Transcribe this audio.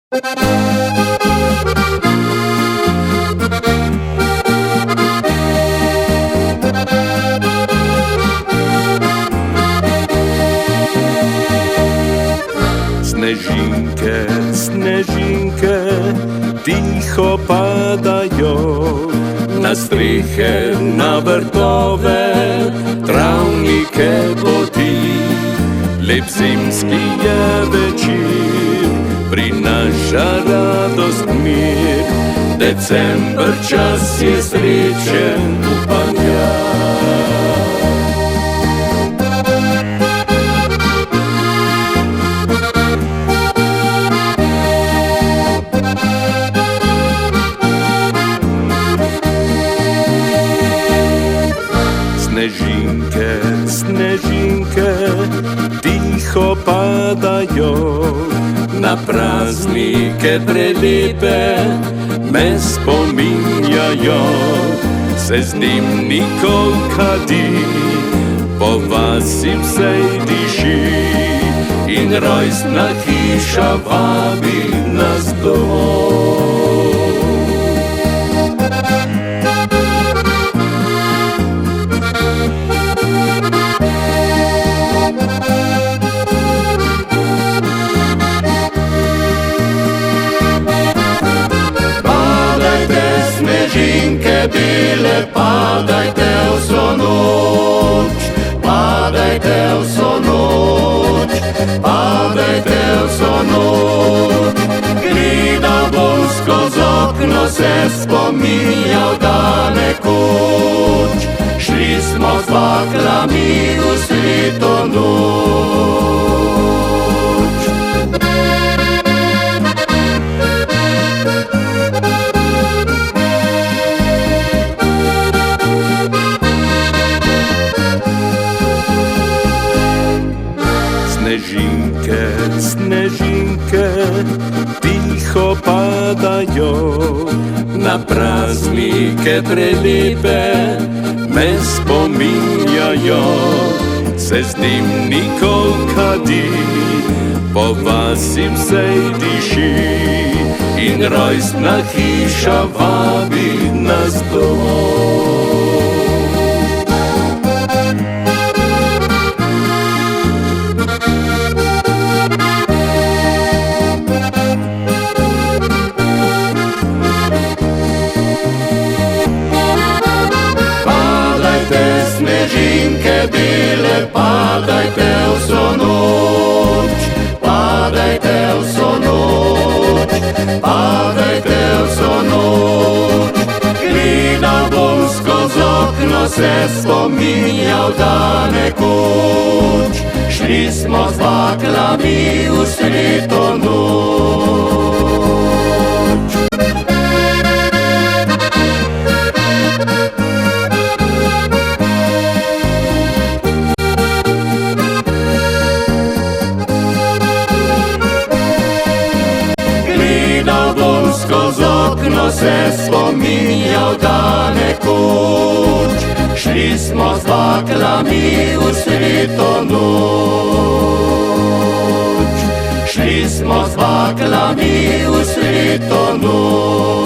Snežinke, snežinke, tiho padajo na strehe, na vrtove, travnike, poti. Lep zimski je večer, prinaša radost, mir. December, čas je srečen, upanja. Snežinke, snežinke, tiho padajo na praznike prelepe, me spominjajo, se z njim nikol kadi, po vasi vsej diši in rojstna hiša vabi nas domov. Snežinke bile, padajte vso noč, padajte vso noč, padajte vso noč. Gledal bom skozi okno, se spominjal, da nekoč šli smo z baklami v sveto noč. Snežinke, snežinke, tiho padajo na praznike prelepe, me spominjajo, se z njim nikol kadi, po vasi vsej diši in rojstna hiša vabi nas domov. Snežinke bile, padajte vso noč, padajte vso noč, padajte vso noč. Gledal bom skozi okno, se spominjal, da nekoč šli smo z baklami v sveto noč. Skozi okno se spominjal, da nekoč šli smo z baklami v sveto noč. Šli smo z baklami v sveto noč.